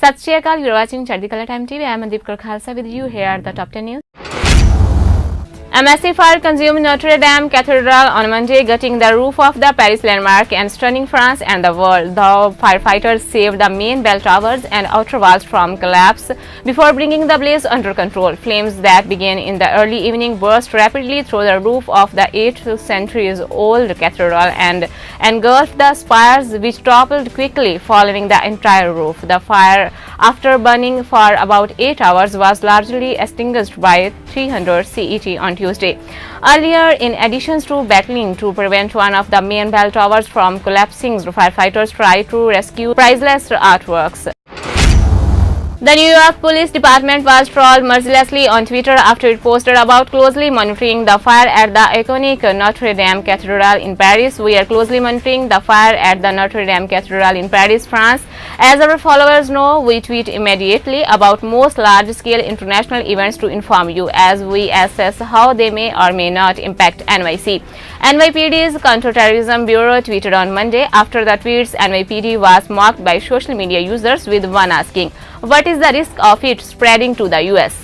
Sat Shri Akal, you are watching Chardikla Time TV. I am Deepika Khalsa with you. Here are the top 10 news. A massive fire consumed Notre Dame Cathedral on Monday, gutting the roof of the Paris landmark and stunning France and the world. The firefighters saved the main bell towers and outer walls from collapse before bringing the blaze under control. Flames that began in the early evening burst rapidly through the roof of the 8th century-old cathedral and engulfed the spires, which toppled quickly, following the entire roof. The fire, after burning for about 8 hours, was largely extinguished by 300 CET on Tuesday. Earlier, in addition to battling to prevent one of the main bell towers from collapsing, firefighters tried to rescue priceless artworks. The New York Police Department was trolled mercilessly on Twitter after it posted about closely monitoring the fire at the iconic Notre Dame Cathedral in Paris. We are closely monitoring the fire at the Notre Dame Cathedral in Paris, France. As our followers know, we tweet immediately about most large-scale international events to inform you as we assess how they may or may not impact NYC. NYPD's Counter-Terrorism Bureau tweeted on Monday after the tweets. NYPD was mocked by social media users, with one asking, "What is the risk of it spreading to the US?"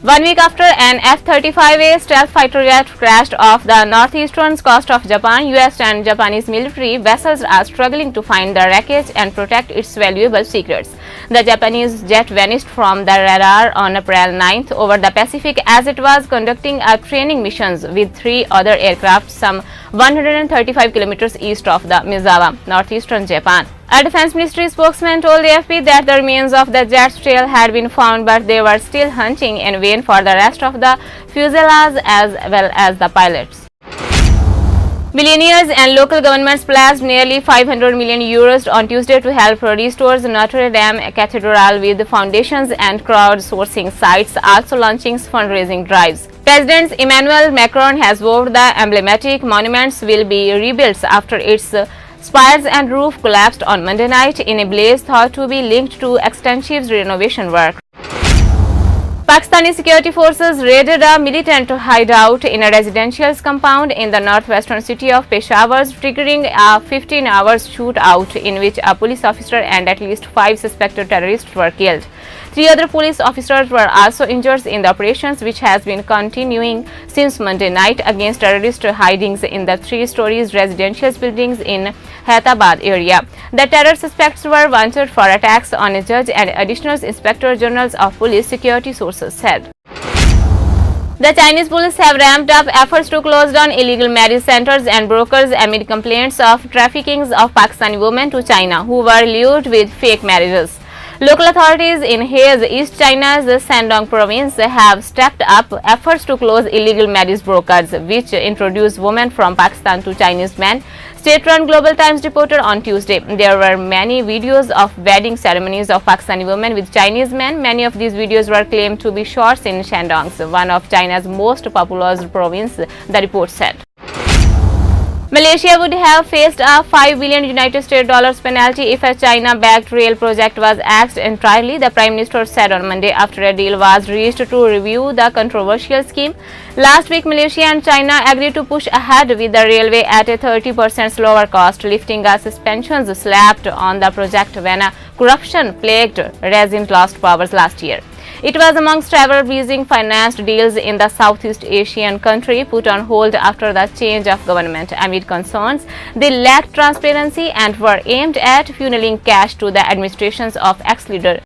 1 week after an F-35A stealth fighter jet crashed off the northeastern coast of Japan, US and Japanese military vessels are struggling to find the wreckage and protect its valuable secrets. The Japanese jet vanished from the radar on April 9th over the Pacific as it was conducting a training missions with 3 other aircraft some 135 kilometers east of the Misawa, northeastern Japan. A defense ministry spokesman told AFP that the remains of the jet's tail had been found, but they were still hunting in vain for the rest of the fuselage as well as the pilots. Billionaires and local governments pledged nearly 500 million euros on Tuesday to help restore Notre Dame Cathedral, with foundations and crowdsourcing sites also launching fundraising drives. President Emmanuel Macron has vowed the emblematic monuments will be rebuilt after its spires and roof collapsed on Monday night in a blaze thought to be linked to extensive renovation work. Pakistani security forces raided a militant hideout in a residential compound in the northwestern city of Peshawar, triggering a 15-hour shootout in which a police officer and at least 5 suspected terrorists were killed. 3 other police officers were also injured in the operations, which has been continuing since Monday night against terrorist hidings in the 3-story residential buildings in Hyderabad area. The terror suspects were wanted for attacks on a judge and additional inspector generals of police, security sources said. The Chinese police have ramped up efforts to close down illegal marriage centers and brokers amid complaints of trafficking of Pakistani women to China who were lured with fake marriages. Local authorities in Hez, East China's Shandong province, have stepped up efforts to close illegal marriage brokers, which introduce women from Pakistan to Chinese men. State-run Global Times reported on Tuesday there were many videos of wedding ceremonies of Pakistani women with Chinese men. Many of these videos were claimed to be shots in Shandong, one of China's most populous provinces, the report said. Malaysia would have faced a $5 billion United States penalty if a China-backed rail project was axed entirely, the Prime Minister said on Monday after a deal was reached to review the controversial scheme. Last week, Malaysia and China agreed to push ahead with the railway at a 30% lower cost, lifting a suspension slapped on the project when a corruption-plagued regime lost powers last year. It was amongst several pleasing financed deals in the Southeast Asian country put on hold after the change of government amid concerns they lacked transparency and were aimed at funneling cash to the administrations of ex-leader.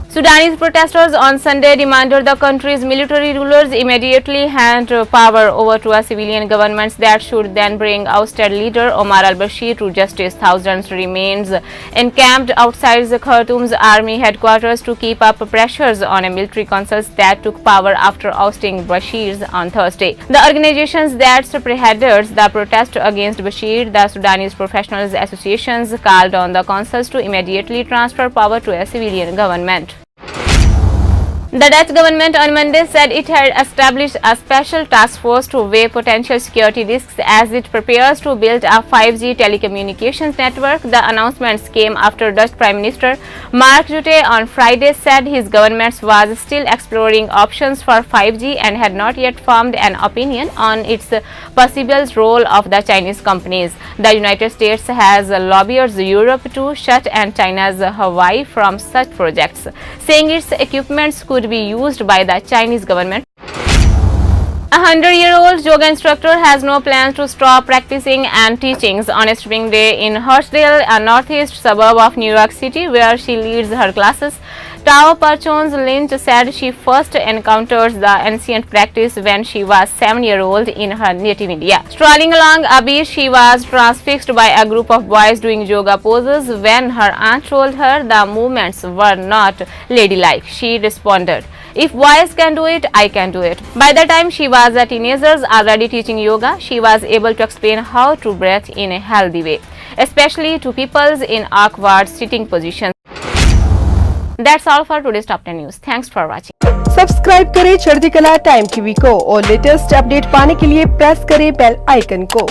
Sudanese protesters on Sunday demanded the country's military rulers immediately hand power over to a civilian government that should then bring ousted leader Omar al-Bashir to justice. Thousands remains encamped outside the Khartoum's army headquarters to keep up pressures on a military council that took power after ousting Bashir on Thursday. The organizations that spearheaded the protest against Bashir, the Sudanese Professionals Associations, called on the councils to immediately transfer power to a civilian government. The Dutch government on Monday said it had established a special task force to weigh potential security risks as it prepares to build a 5G telecommunications network. The announcements came after Dutch Prime Minister Mark Rutte on Friday said his government was still exploring options for 5G and had not yet formed an opinion on its possible role of the Chinese companies. The United States has lobbied Europe to shut and China's Huawei from such projects, saying its equipments could be used by the Chinese government. A 100-year-old yoga instructor has no plans to stop practicing and teaching on Spring Day in Rotterdam, a northeast suburb of New York City, where she leads her classes. Tao Porchon-Lynch said she first encountered the ancient practice when she was 7-year-old in her native India. Strolling along a beach, she was transfixed by a group of boys doing yoga poses. When her aunt told her the movements were not ladylike, she responded, "If boys can do it, I can do it." By the time she was a teenager, already teaching yoga, she was able to explain how to breathe in a healthy way, especially to people in awkward sitting positions. That's all for today's Top 10 News. Thanks for watching. Subscribe करें चढ़दी कला time TV को और latest update पाने के लिए press करें bell icon को।